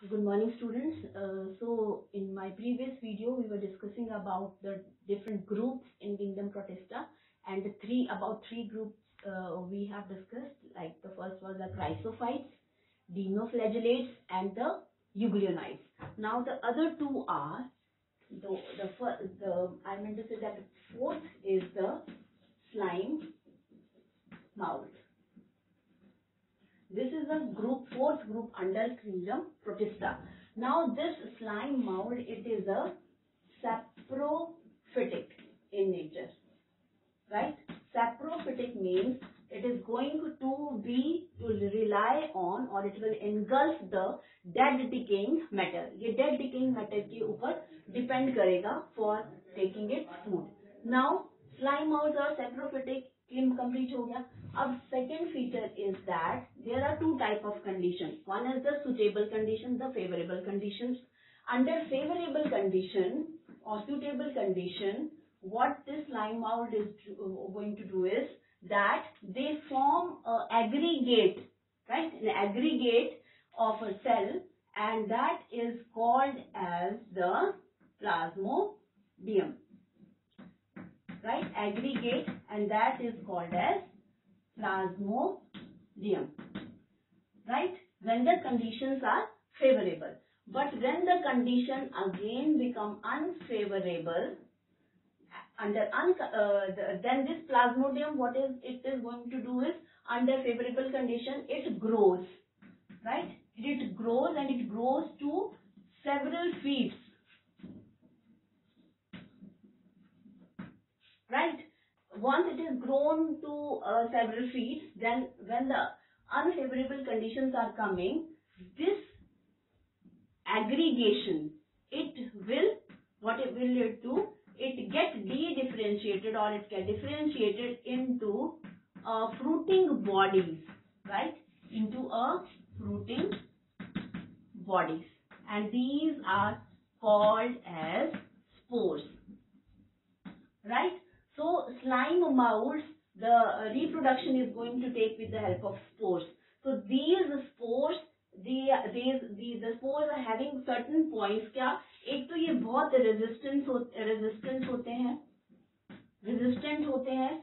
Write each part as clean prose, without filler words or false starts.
Good morning, students. So in my previous video, we were discussing about the different groups in kingdom Protista, and about three groups we have discussed. Like the first was the chrysophytes, dinoflagellates, and the euglenites. Now the other two are I meant to say that the fourth is the slime mouse. This is the fourth group under kingdom Protista. Now this slime mold, it is a saprophytic in nature, right? Saprophytic means it is going to rely on, or it will engulf the dead decaying matter. ये dead decaying matter के ऊपर depend करेगा for taking its food. Now slime molds और saprophytic complete हो गया. अब second feature is that there are two type of conditions. One is the suitable condition, the favorable conditions. Under favorable condition or suitable condition, what this slime mold is going to do is that they form an aggregate, right? An aggregate of a cell, and that is called as the plasmodium, right? Aggregate, and that is called as plasmodium, right? When the conditions are favorable. But when the condition again become unfavorable, then this plasmodium, what is it is going to do is, under favorable condition, it grows, right? It grows, and it grows to several feet, right? Once it is grown to several feet, then when the unfavorable conditions are coming, this aggregation, what it will do, it gets de-differentiated, or it gets differentiated into fruiting bodies, right? Into a fruiting bodies, and these are called as spores, right? So slime molds, the reproduction is going to take with the help of spores. So these spores, the spores are having certain points. क्या एक तो ये बहुत resistant होते हैं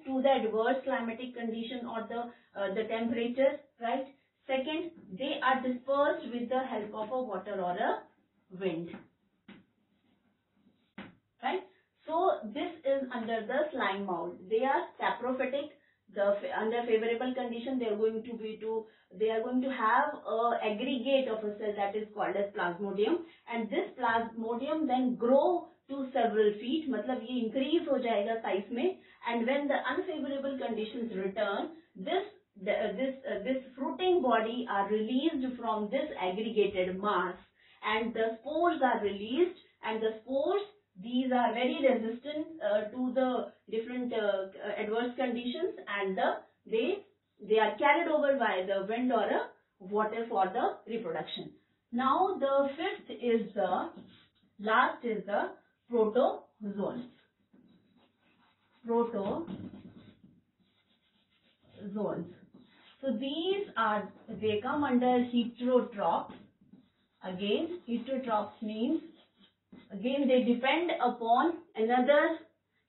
to the adverse climatic condition or the temperature, right? Second, they are dispersed with the help of a water or a wind, right? So this is under the slime mold. They are saprophytic. Under favorable condition, they are going to have a aggregate of a cell that is called as plasmodium, and this plasmodium then grow to several feet. मतलब ये increase हो जाएगा size में, and when the unfavorable conditions return, this fruiting body are released from this aggregated mass, and the spores are released, and the spores, these are very resistant to the different adverse conditions, and they are carried over by the wind or water for the reproduction. Now the last is the protozoans. So they come under heterotrophs. Again, heterotrophs means, again, they depend upon another.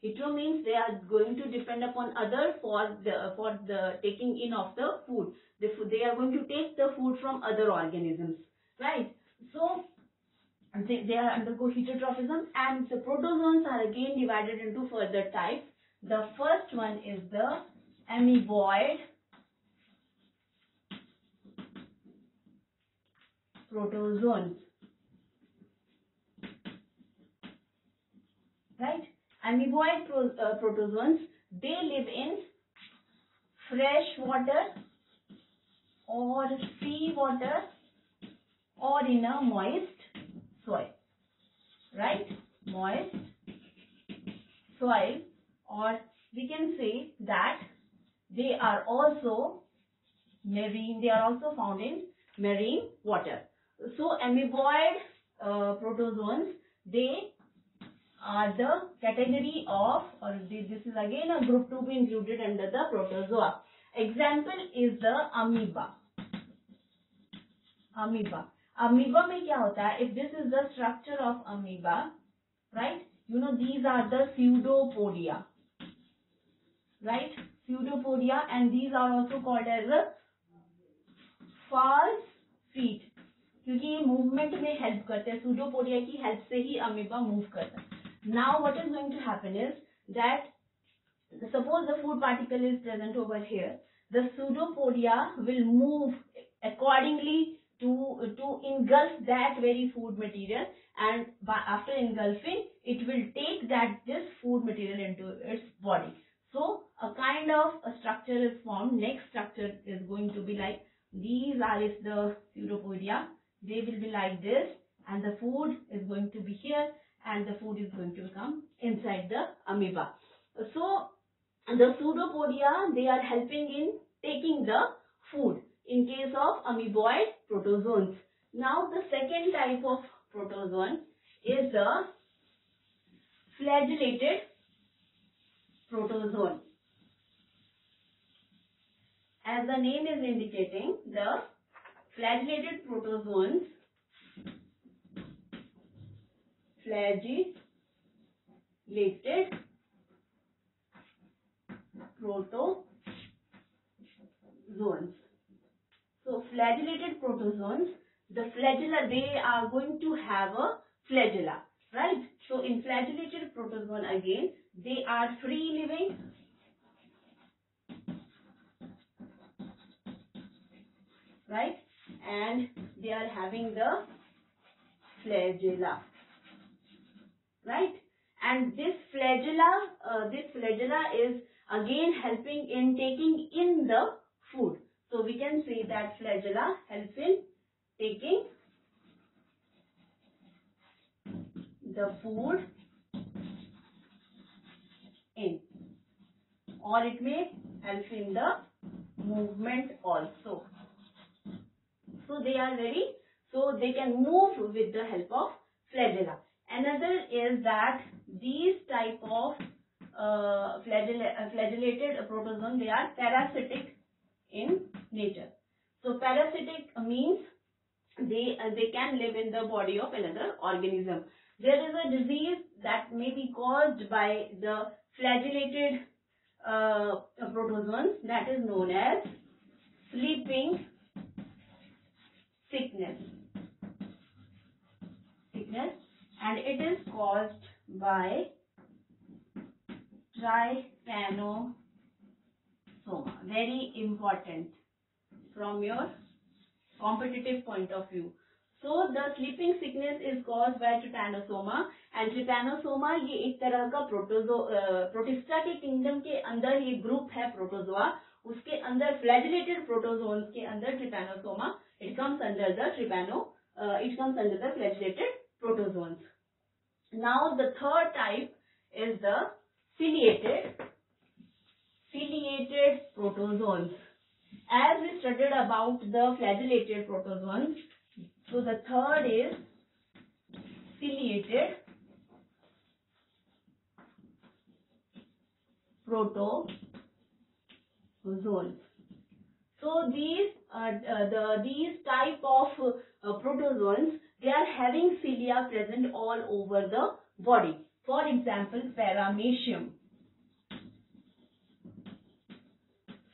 Hetero means they are going to depend upon other for the taking in of the food. They are going to take the food from other organisms, right? So they are undergo heterotrophism, and the protozoans are again divided into further types. The first one is the amoeboid protozoans, right? Amoeboid protozoans, they live in fresh water or sea water or in a moist soil, right? Moist soil, or we can say that they are also marine. They are also found in marine water. So amoeboid protozoans, they are the category of, or this is again a group to be included under the protozoa. Example is the amoeba. Amoeba में क्या होता है, if this is the structure of amoeba, right, you know these are the pseudopodia, right, pseudopodia, and these are also called as a false feet, क्योंकि ये movement में help करते हैं, pseudopodia की हेल्प से ही अमीबा मूव करता है। Now what is going to happen is that suppose the food particle is present over here, the pseudopodia will move accordingly to engulf that very food material, and after engulfing it will take this food material into its body. So a kind of a structure is formed. Next structure is going to be like these are is the pseudopodia. They will be like this, and the food is going to be here, and the food is going to come inside the amoeba. So the pseudopodia, they are helping in taking the food in case of amoeboid protozoans. Now the second type of protozoan is the flagellated protozoan. As the name is indicating, the flagellated protozoans, flagellated protozoans. So flagellated protozoans, the flagella, they are going to have a flagella, right? So in flagellated protozoan again, they are free living, right? And they are having the flagella, right? And this flagella is again helping in taking in the food. So we can say that flagella helps in taking the food in, or it may help in the movement also. So they are so they can move with the help of flagella. Another is that these type of flagellated protozoan, they are parasitic in nature. So parasitic means they can live in the body of another organism. There is a disease that may be caused by the flagellated protozoans, that is known as sleeping sickness, and it is caused by trypanosoma. Very important from your competitive point of view. So the sleeping sickness is caused by trypanosoma, and trypanosoma ये एक तरह का protista के kingdom के अंदर ये group है protozoa, उसके अंदर फ्लैजिलेटेड प्रोटोजोन्स के अंदर trypanosoma, it comes under the flagellated protozoans. Now the third type is the ciliated protozoans. As we studied about the flagellated protozoans, so the third is ciliated protozoans. So these type of protozoans, they are having cilia present all over the body. For example, Paramecium.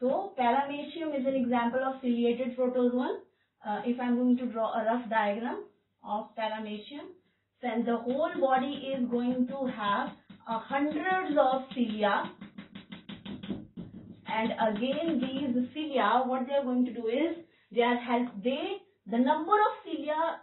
So Paramecium is an example of ciliated protozoan. If I am going to draw a rough diagram of Paramecium, then the whole body is going to have hundreds of cilia, and again these cilia, what they are going to do is the number of cilia,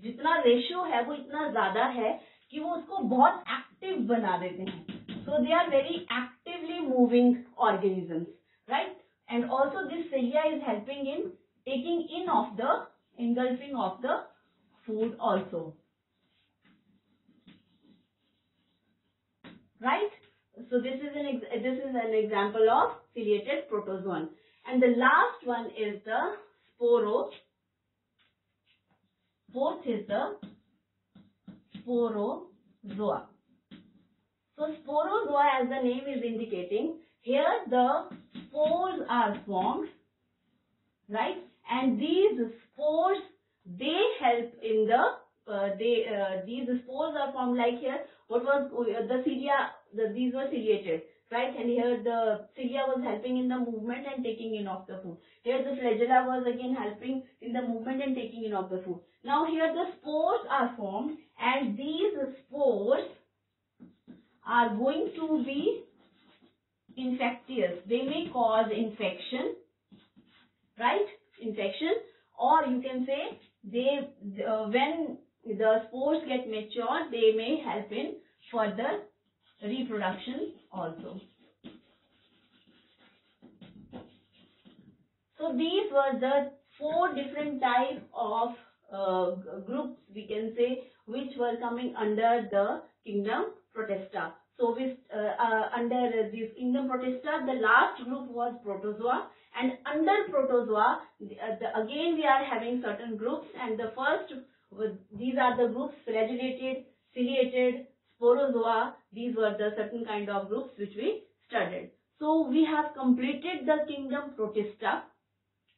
जितना ratio है वो इतना ज्यादा है कि वो उसको बहुत एक्टिव बना देते हैं. So they are very actively moving organisms, right? And also this cilia is helping in taking in of the engulfing of the food also, right? So this is an example of ciliated protozoan. And the last one is the fourth is the sporozoa. So sporozoa, as the name is indicating, here the spores are formed, right? And these spores, they help in these spores are formed like here. What was the cilia? These were ciliated, right? And here the cilia was helping in the movement and taking in of the food. Here the flagella was again helping in the movement and taking in of the food. Now here the spores are formed, and these spores are going to be infectious. They may cause infection, right? Infection, or you can say when the spores get mature, they may help in further reproduction also. So these were the 4 different types of groups, we can say, which were coming under the kingdom Protista. So with under this kingdom Protista, the last group was Protozoa, and under Protozoa, again we are having certain groups, and the first, these are the groups: flagellated, ciliated, Sporozoa. These were the certain kind of groups which we studied. So we have completed the kingdom Protista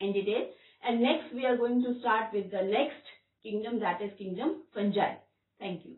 in detail, and next we are going to start with the next kingdom, that is kingdom Fungi. Thank you.